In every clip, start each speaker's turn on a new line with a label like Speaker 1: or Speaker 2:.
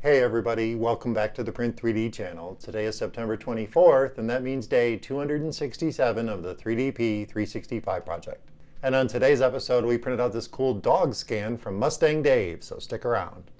Speaker 1: Hey everybody, welcome back to the Print3D channel. Today is September 24th, and that means day 267 of the 3DP 365 project. And on today's episode, we printed out this cool dog scan from MustangDave, so stick around.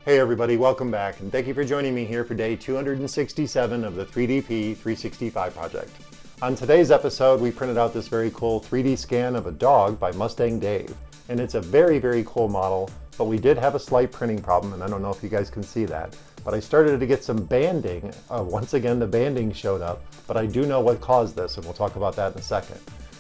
Speaker 1: Hey everybody, welcome back, and thank you for joining me here for day 267 of the 3DP 365 project. On today's episode, we printed out this very cool 3D scan of a dog by MustangDave, and it's a very, very cool model, but we did have a slight printing problem, and I don't know if you guys can see that, but I started to get some banding. Once again, the banding showed up, but I do know what caused this, and we'll talk about that in a second.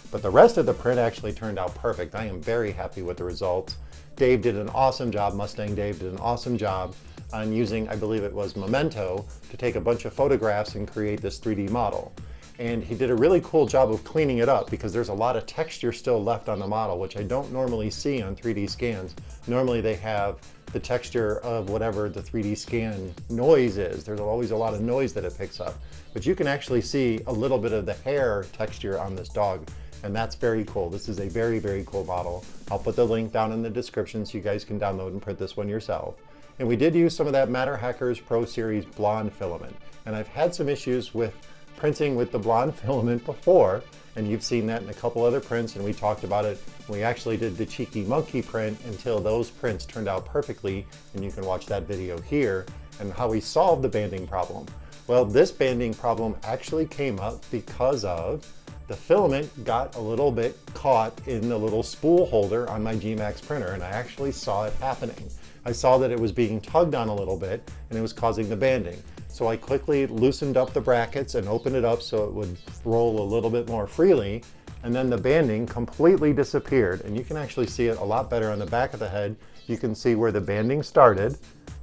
Speaker 1: But the rest of the print actually turned out perfect. I am very happy with the results. Dave did an awesome job, MustangDave did an awesome job on using, I believe it was Memento, to take a bunch of photographs and create this 3D model. And he did a really cool job of cleaning it up because there's a lot of texture still left on the model, which I don't normally see on 3D scans. Normally they have the texture of whatever the 3D scan noise is. There's always a lot of noise that it picks up. But you can actually see a little bit of the hair texture on this dog. And that's very cool. This is a very, very cool model. I'll put the link down in the description so you guys can download and print this one yourself. And we did use some of that Matterhackers Pro Series Blond filament. And I've had some issues with printing with the Blond filament before, and you've seen that in a couple other prints, and we talked about it. We actually did the cheeky monkey print until those prints turned out perfectly, and you can watch that video here, and how we solved the banding problem. Well, this banding problem actually came up because of the filament got a little bit caught in the little spool holder on my gMax printer, and I actually saw it happening. I saw that it was being tugged on a little bit and it was causing the banding. So I quickly loosened up the brackets and opened it up so it would roll a little bit more freely, and then the banding completely disappeared. And you can actually see it a lot better on the back of the head. You can see where the banding started,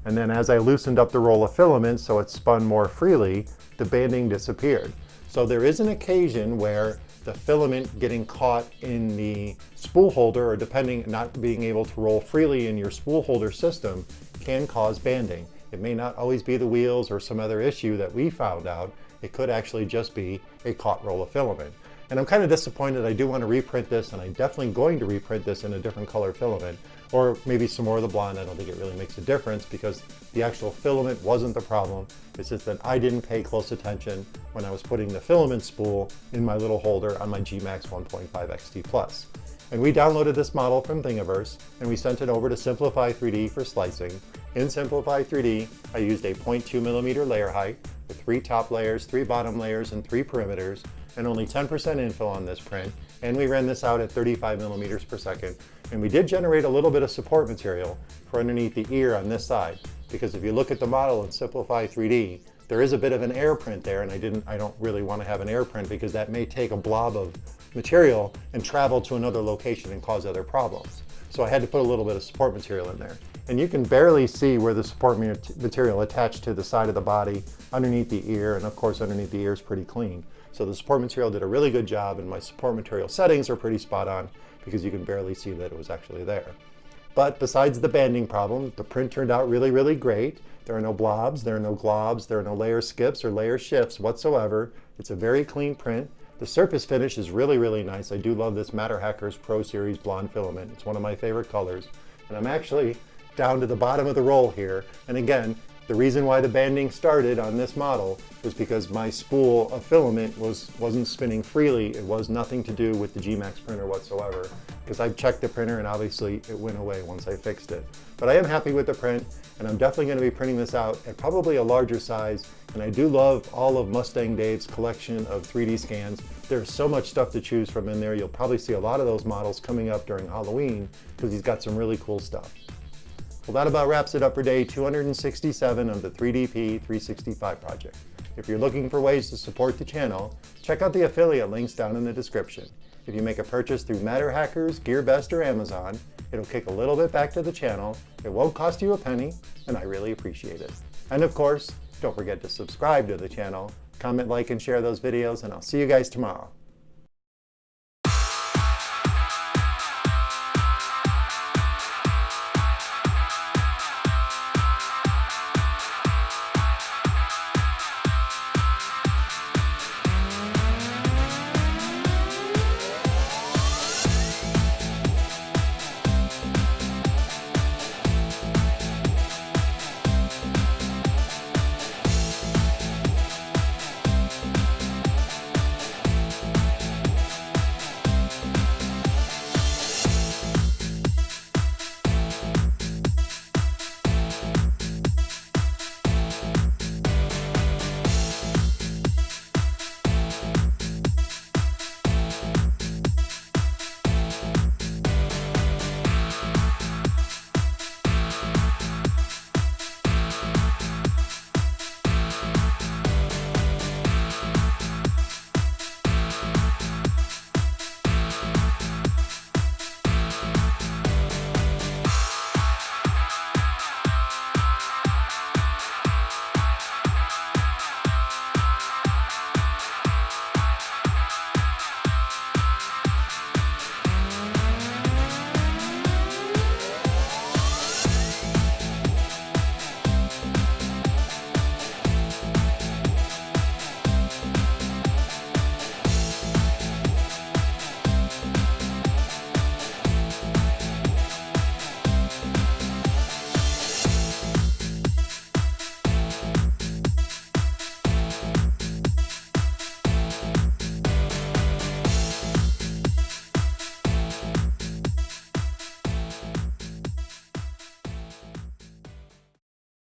Speaker 1: and then as I loosened up the roll of filament so it spun more freely, the banding disappeared. So there is an occasion where the filament getting caught in the spool holder, or depending, not being able to roll freely in your spool holder system, can cause banding. It may not always be the wheels or some other issue that we found out. It could actually just be a caught roll of filament. And I'm kind of disappointed. I do want to reprint this, and I'm definitely going to reprint this in a different color filament, or maybe some more of the blonde. I don't think it really makes a difference because the actual filament wasn't the problem. It's just that I didn't pay close attention when I was putting the filament spool in my little holder on my gMax 1.5 XT Plus. And we downloaded this model from Thingiverse, and we sent it over to Simplify3D for slicing. In Simplify3D, I used a 0.2mm layer height with 3 top layers, 3 bottom layers, and 3 perimeters, and only 10% infill on this print. And we ran this out at 35mm per second. And we did generate a little bit of support material for underneath the ear on this side, because if you look at the model in Simplify3D, there is a bit of an air print there, and I don't really want to have an air print because that may take a blob of material and travel to another location and cause other problems. So I had to put a little bit of support material in there. And you can barely see where the support material attached to the side of the body, underneath the ear, and of course underneath the ear is pretty clean. So the support material did a really good job, and my support material settings are pretty spot on because you can barely see that it was actually there. But besides the banding problem, the print turned out really, really great. There are no blobs, there are no globs, there are no layer skips or layer shifts whatsoever. It's a very clean print. The surface finish is really, really nice. I do love this Matterhackers Pro Series Blond filament. It's one of my favorite colors. And I'm actually down to the bottom of the roll here. And again, the reason why the banding started on this model was because my spool of filament wasn't spinning freely. It was nothing to do with the gMax printer whatsoever, because I've checked the printer and obviously it went away once I fixed it. But I am happy with the print, and I'm definitely going to be printing this out at probably a larger size. And I do love all of MustangDave's collection of 3D scans. There's so much stuff to choose from in there. You'll probably see a lot of those models coming up during Halloween because he's got some really cool stuff. Well, that about wraps it up for day 267 of the 3DP 365 project. If you're looking for ways to support the channel, check out the affiliate links down in the description. If you make a purchase through Matterhackers, GearBest, or Amazon, it'll kick a little bit back to the channel. It won't cost you a penny, and I really appreciate it. And of course, don't forget to subscribe to the channel, comment, like, and share those videos, and I'll see you guys tomorrow.